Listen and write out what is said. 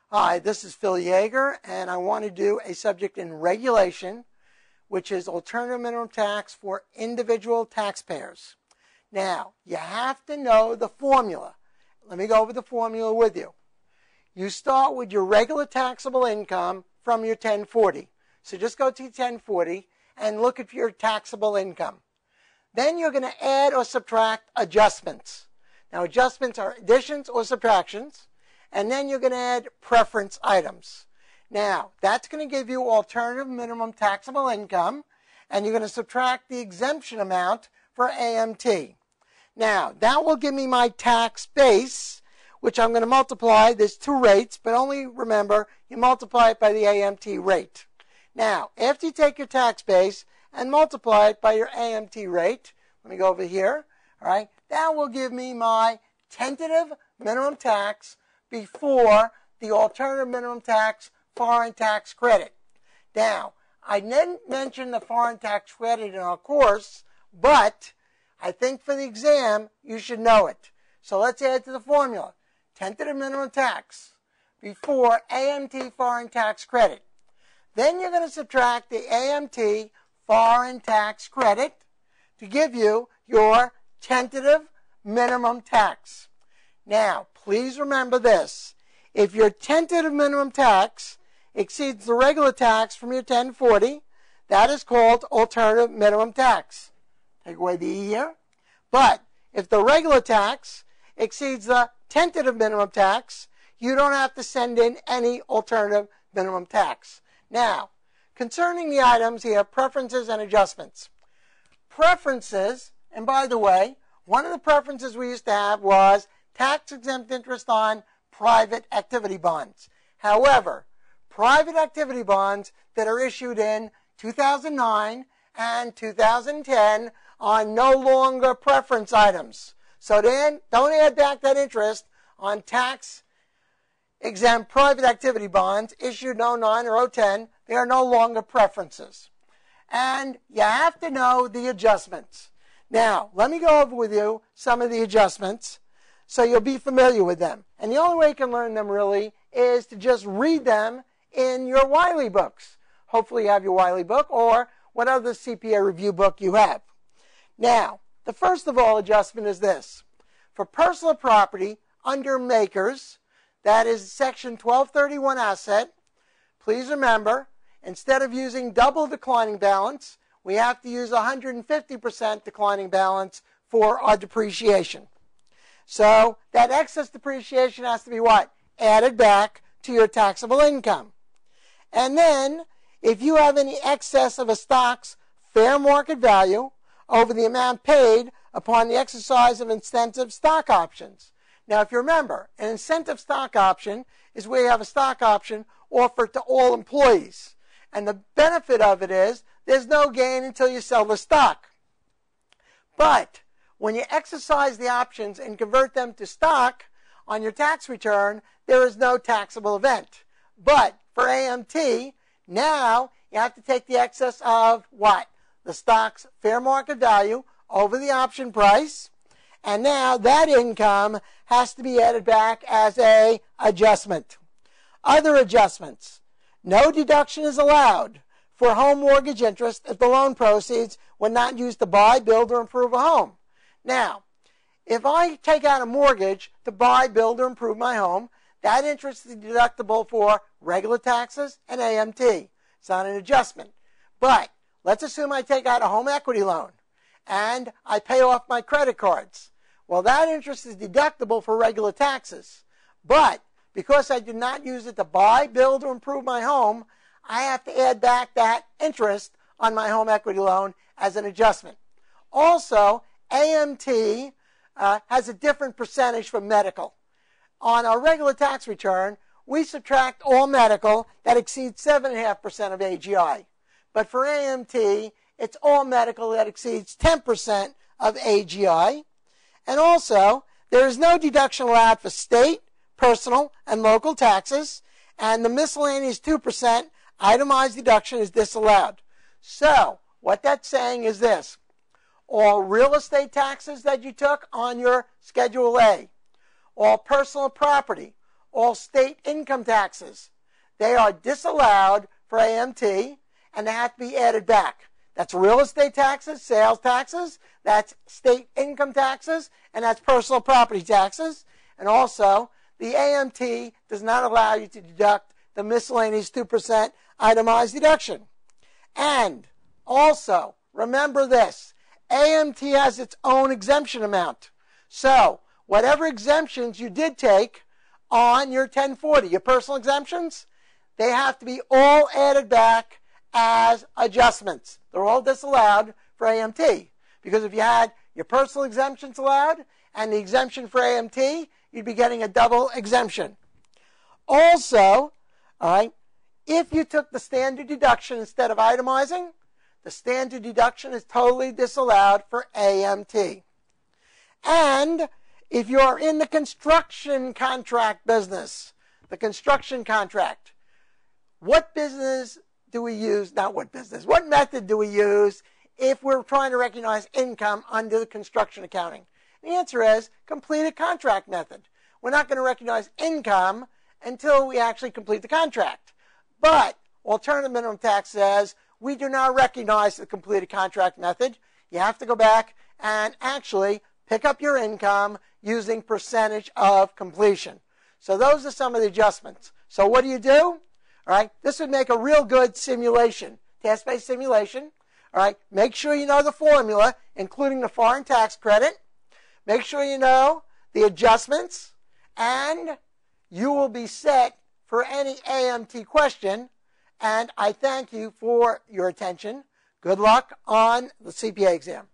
Hi, this is Phil Yaeger, and I want to do a subject in regulation, which is alternative minimum tax for individual taxpayers. Now, you have to know the formula. Let me go over the formula with you. You start with your regular taxable income from your 1040. So just go to your 1040 and look at your taxable income. Then you're going to add or subtract adjustments. Now, adjustments are additions or subtractions. And then you're going to add preference items. Now, that's going to give you alternative minimum taxable income, and you're going to subtract the exemption amount for AMT. Now, that will give me my tax base, which I'm going to multiply. There's two rates, but only remember, you multiply it by the AMT rate. Now, after you take your tax base and multiply it by your AMT rate, let me go over here, all right, that will give me my tentative minimum tax before the alternative minimum tax foreign tax credit. Now, I didn't mention the foreign tax credit in our course, but I think for the exam, you should know it. So let's add to the formula. Tentative minimum tax before AMT foreign tax credit. Then you're going to subtract the AMT foreign tax credit to give you your tentative minimum tax. Now, please remember this. If your tentative minimum tax exceeds the regular tax from your 1040, that is called alternative minimum tax. Take away the E here. But if the regular tax exceeds the tentative minimum tax, you don't have to send in any alternative minimum tax. Now, concerning the items here, preferences and adjustments. Preferences, and by the way, one of the preferences we used to have was tax-exempt interest on private activity bonds. However, private activity bonds that are issued in 2009 and 2010 are no longer preference items. So then, don't add back that interest on tax-exempt private activity bonds issued in 09 or 010. They are no longer preferences. And you have to know the adjustments. Now, let me go over with you some of the adjustments, so you'll be familiar with them. And the only way you can learn them really is to just read them in your Wiley books. Hopefully you have your Wiley book or what other CPA review book you have. Now, the first of all adjustment is this. For personal property under makers, that is section 1231 asset, please remember, instead of using double declining balance, we have to use 150% declining balance for our depreciation. So that excess depreciation has to be what? Added back to your taxable income. And then, if you have any excess of a stock's fair market value over the amount paid upon the exercise of incentive stock options. Now, if you remember, an incentive stock option is where you have a stock option offered to all employees. And the benefit of it is there's no gain until you sell the stock. But when you exercise the options and convert them to stock on your tax return, there is no taxable event. But for AMT, now you have to take the excess of what? The stock's fair market value over the option price. And now that income has to be added back as an adjustment. Other adjustments. No deduction is allowed for home mortgage interest if the loan proceeds were not used to buy, build, or improve a home. Now, if I take out a mortgage to buy, build, or improve my home, that interest is deductible for regular taxes and AMT. It's not an adjustment. But let's assume I take out a home equity loan and I pay off my credit cards. Well, that interest is deductible for regular taxes. But because I did not use it to buy, build, or improve my home, I have to add back that interest on my home equity loan as an adjustment. Also, AMT has a different percentage for medical. On our regular tax return, we subtract all medical that exceeds 7.5% of AGI. But for AMT, it's all medical that exceeds 10% of AGI. And also, there is no deduction allowed for state, personal, and local taxes, and the miscellaneous 2% itemized deduction is disallowed. So, what that's saying is this. All real estate taxes that you took on your Schedule A, all personal property, all state income taxes. They are disallowed for AMT, and they have to be added back. That's real estate taxes, sales taxes, that's state income taxes, and that's personal property taxes. And also, the AMT does not allow you to deduct the miscellaneous 2% itemized deduction. And also, remember this, AMT has its own exemption amount. So, whatever exemptions you did take on your 1040, your personal exemptions, they have to be all added back as adjustments. They're all disallowed for AMT. Because if you had your personal exemptions allowed and the exemption for AMT, you'd be getting a double exemption. Also, all right, if you took the standard deduction instead of itemizing, the standard deduction is totally disallowed for AMT. And if you're in the construction contract business, the construction contract, what business do we use? Not what business. What method do we use if we're trying to recognize income under the construction accounting? The answer is completed contract method. We're not going to recognize income until we actually complete the contract. But alternative minimum tax says we do not recognize the completed contract method. You have to go back and actually pick up your income using percentage of completion. So those are some of the adjustments. So what do? All right, this would make a real good simulation, test-based simulation. All right, make sure you know the formula, including the foreign tax credit. Make sure you know the adjustments, and you will be set for any AMT question. And I thank you for your attention. Good luck on the CPA exam.